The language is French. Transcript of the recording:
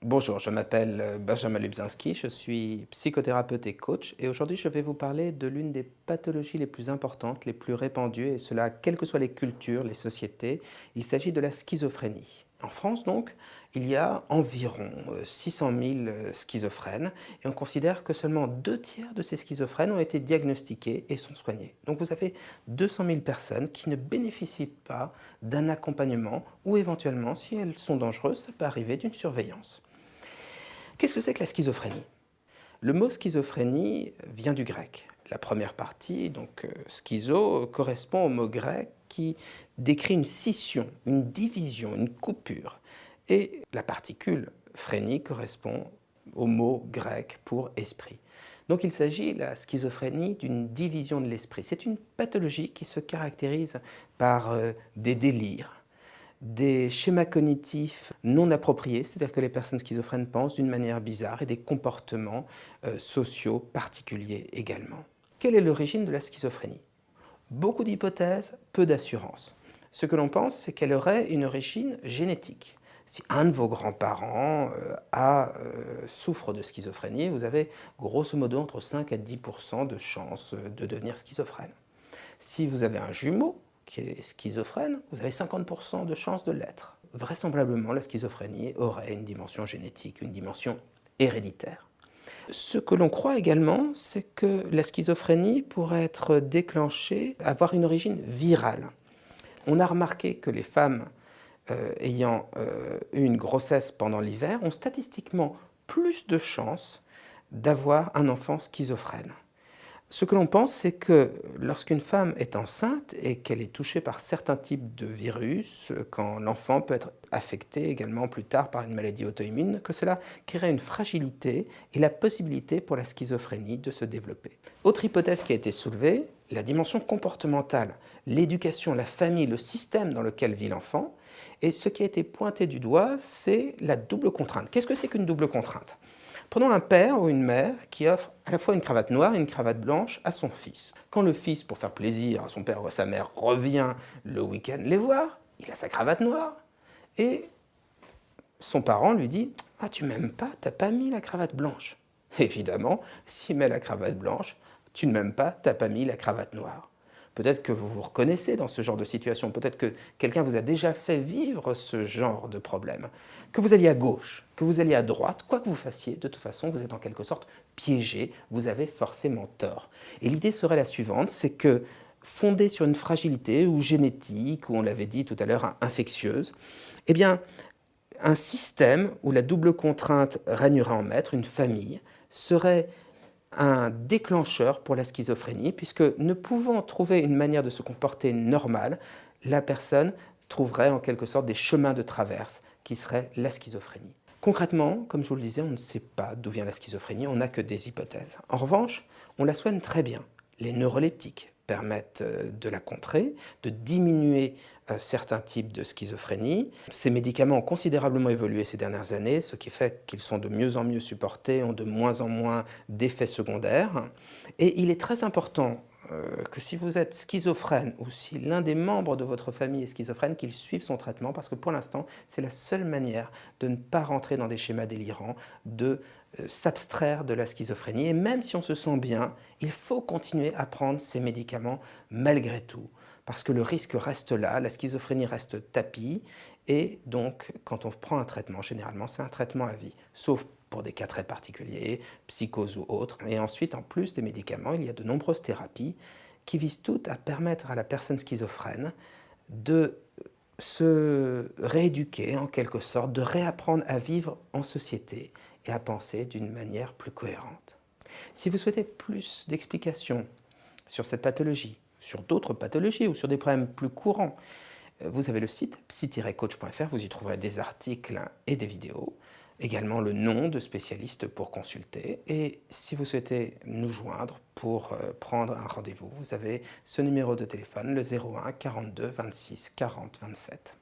Bonjour, je m'appelle Benjamin Lubzinski, je suis psychothérapeute et coach et aujourd'hui je vais vous parler de l'une des pathologies les plus importantes, les plus répandues et cela quelles que soient les cultures, les sociétés, il s'agit de la schizophrénie. En France donc, il y a environ 600 000 schizophrènes et on considère que seulement 2 tiers de ces schizophrènes ont été diagnostiqués et sont soignés. Donc vous avez 200 000 personnes qui ne bénéficient pas d'un accompagnement ou éventuellement, si elles sont dangereuses, ça peut arriver d'une surveillance. Qu'est-ce que c'est que la schizophrénie? Le mot schizophrénie vient du grec. La première partie, donc schizo, correspond au mot grec qui décrit une scission, une division, une coupure. Et la particule phrénie correspond au mot grec pour esprit. Donc il s'agit, la schizophrénie, d'une division de l'esprit. C'est une pathologie qui se caractérise par des délires, des schémas cognitifs non appropriés, c'est-à-dire que les personnes schizophrènes pensent d'une manière bizarre et des comportements sociaux particuliers également. Quelle est l'origine de la schizophrénie? Beaucoup d'hypothèses, peu d'assurance. Ce que l'on pense, c'est qu'elle aurait une origine génétique. Si un de vos grands-parents souffre de schizophrénie, vous avez grosso modo entre 5 à 10% de chances de devenir schizophrène. Si vous avez un jumeau qui est schizophrène, vous avez 50% de chances de l'être. Vraisemblablement, la schizophrénie aurait une dimension génétique, une dimension héréditaire. Ce que l'on croit également, c'est que la schizophrénie pourrait être déclenchée, avoir une origine virale. On a remarqué que les femmes ayant eu une grossesse pendant l'hiver ont statistiquement plus de chances d'avoir un enfant schizophrène. Ce que l'on pense, c'est que lorsqu'une femme est enceinte et qu'elle est touchée par certains types de virus, quand l'enfant peut être affecté également plus tard par une maladie auto-immune, que cela créerait une fragilité et la possibilité pour la schizophrénie de se développer. Autre hypothèse qui a été soulevée, la dimension comportementale, l'éducation, la famille, le système dans lequel vit l'enfant. Et ce qui a été pointé du doigt, c'est la double contrainte. Qu'est-ce que c'est qu'une double contrainte ? Prenons un père ou une mère qui offre à la fois une cravate noire et une cravate blanche à son fils. Quand le fils, pour faire plaisir à son père ou à sa mère, revient le week-end les voir, il a sa cravate noire et son parent lui dit « Ah, tu m'aimes pas, t'as pas mis la cravate blanche. » Évidemment, s'il met la cravate blanche, tu ne m'aimes pas, t'as pas mis la cravate noire. Peut-être que vous vous reconnaissez dans ce genre de situation, peut-être que quelqu'un vous a déjà fait vivre ce genre de problème. Que vous alliez à gauche, que vous alliez à droite, quoi que vous fassiez, de toute façon, vous êtes en quelque sorte piégé, vous avez forcément tort. Et l'idée serait la suivante, c'est que fondée sur une fragilité ou génétique, ou on l'avait dit tout à l'heure, infectieuse, eh bien, un système où la double contrainte régnerait en maître, une famille, serait un déclencheur pour la schizophrénie, puisque ne pouvant trouver une manière de se comporter normale, la personne trouverait en quelque sorte des chemins de traverse qui seraient la schizophrénie. Concrètement, comme je vous le disais, on ne sait pas d'où vient la schizophrénie, on n'a que des hypothèses. En revanche, on la soigne très bien. Les neuroleptiques permettent de la contrer, de diminuer certains types de schizophrénie. Ces médicaments ont considérablement évolué ces dernières années, ce qui fait qu'ils sont de mieux en mieux supportés, ont de moins en moins d'effets secondaires. Et il est très important que si vous êtes schizophrène ou si l'un des membres de votre famille est schizophrène, qu'il suive son traitement parce que pour l'instant, c'est la seule manière de ne pas rentrer dans des schémas délirants, de s'abstraire de la schizophrénie. Et même si on se sent bien, il faut continuer à prendre ces médicaments malgré tout. Parce que le risque reste là, la schizophrénie reste tapis, et donc quand on prend un traitement, généralement c'est un traitement à vie, sauf pour des cas très particuliers, psychose ou autres. Et ensuite, en plus des médicaments, il y a de nombreuses thérapies qui visent toutes à permettre à la personne schizophrène de se rééduquer en quelque sorte, de réapprendre à vivre en société et à penser d'une manière plus cohérente. Si vous souhaitez plus d'explications sur cette pathologie, sur d'autres pathologies ou sur des problèmes plus courants, vous avez le site psy-coach.fr, vous y trouverez des articles et des vidéos, également le nom de spécialistes pour consulter. Et si vous souhaitez nous joindre pour prendre un rendez-vous, vous avez ce numéro de téléphone, le 01 42 26 40 27.